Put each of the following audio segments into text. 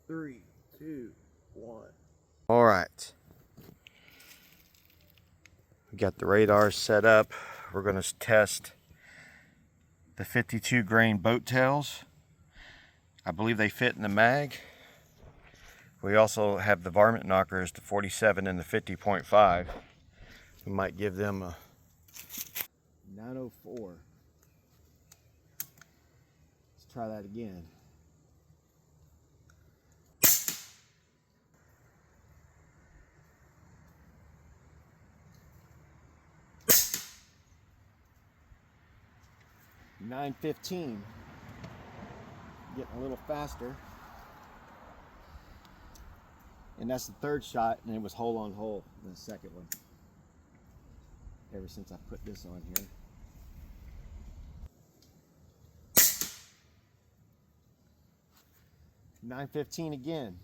3, 2, 1. All right. We got the radars set up. We're going to test the 52 grain boat tails. I believe they fit in the mag. We also have the varmint knockers, the 47 and the 50.5. We might give them a 904. Let's try that again. $9.15. Getting a little faster. And that's the third shot, and it was hole on hole in the second one. Ever since I put this on here. $9.15 again.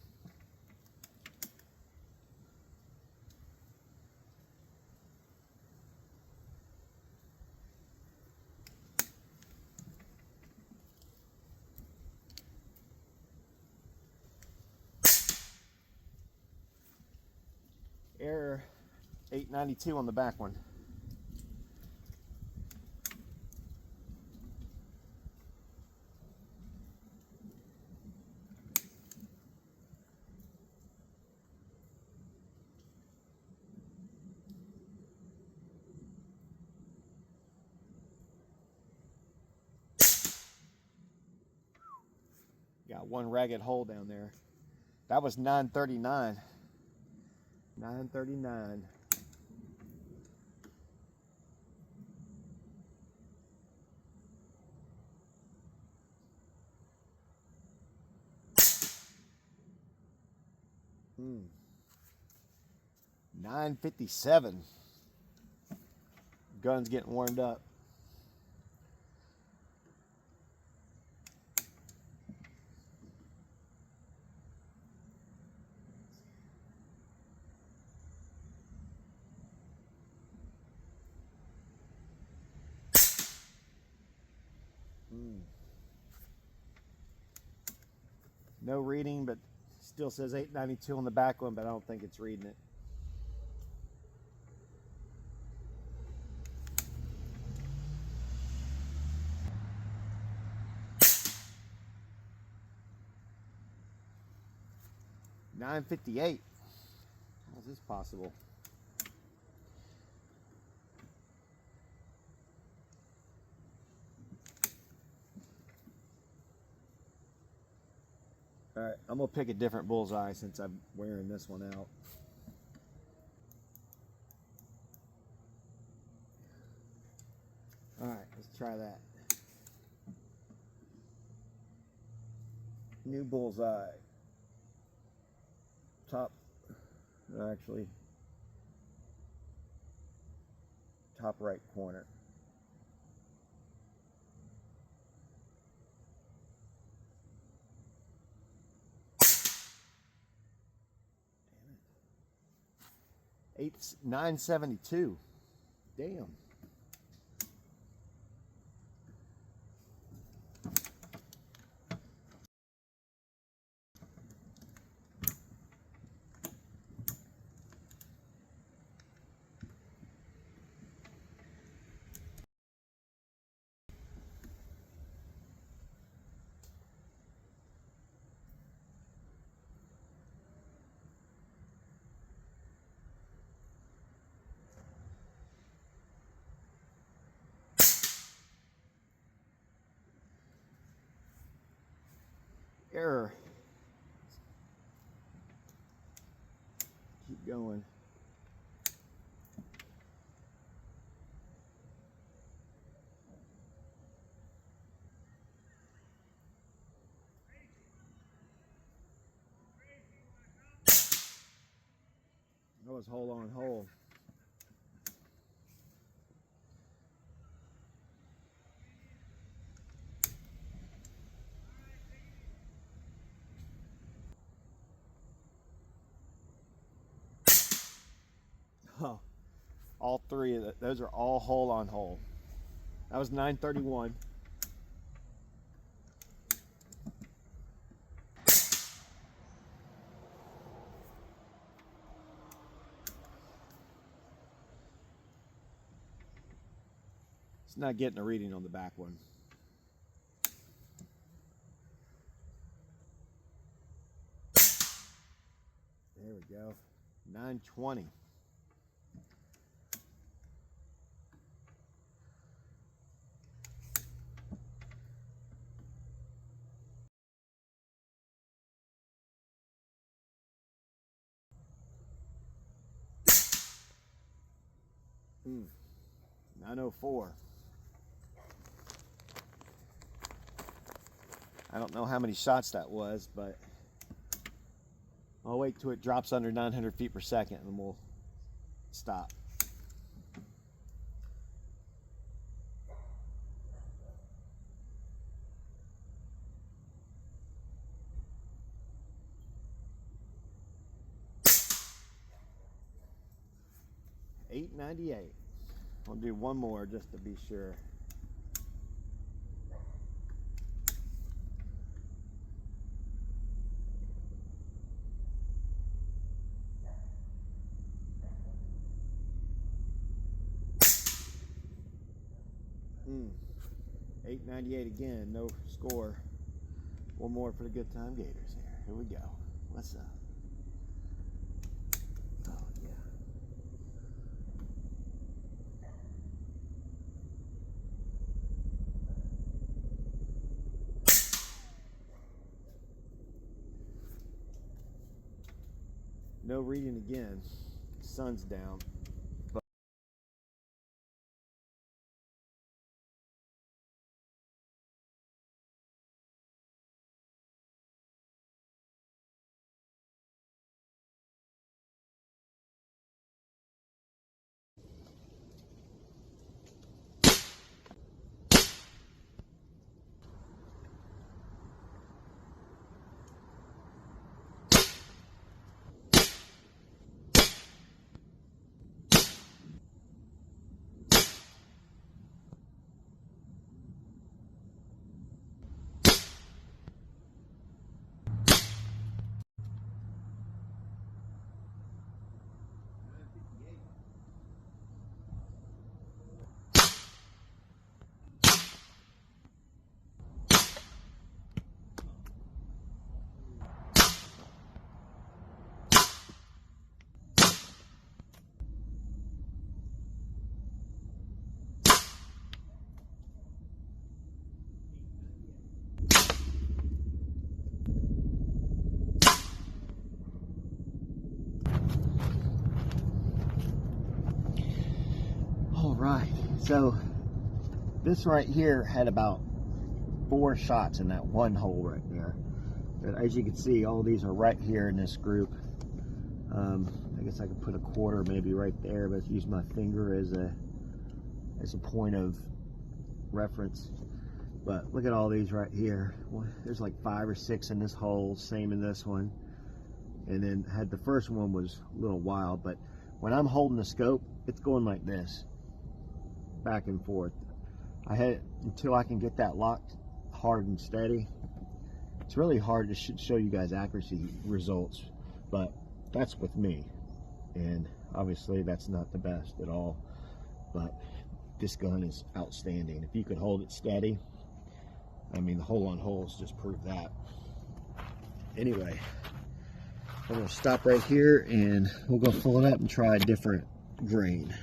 Error, 892 on the back one. Got one ragged hole down there. That was 939. 939. Hmm. 957. Gun's getting warmed up. No reading, but still says 892 on the back one, but I don't think it's reading it. $958. How is this possible? All right, I'm gonna pick a different bullseye since I'm wearing this one out. All right, let's try that. New bullseye. Top, actually, top right corner. Damn it. 972. Damn. Error. Keep going. That was hole on hole. Oh, all three of those are all hole on hole. That was 931. not getting a reading on the back one. There we go. 920. Hmm. 904. I don't know how many shots that was, but I'll wait till it drops under 900 feet per second and we'll stop. $8.98. I'll do one more just to be sure. $8.98 again, no score. One more for the good time gators here. Here we go. What's up? Oh yeah. No reading again. Sun's down. Right, so this right here had about 4 shots in that one hole right there. But as you can see, all these are right here in this group. I guess I could put a quarter maybe right there, but use my finger as a point of reference. But look at all these right here. There's like 5 or 6 in this hole, same in this one. And then the first one was a little wild, but when I'm holding the scope, it's going like this, back and forth. Until I can get that locked hard and steady. It's really hard to show you guys accuracy results, but that's with me, and obviously that's not the best at all, but this gun is outstanding. If you could hold it steady, I mean, the hole on holes just prove that. Anyway, I'm gonna stop right here and we'll go fill it up and try a different grain.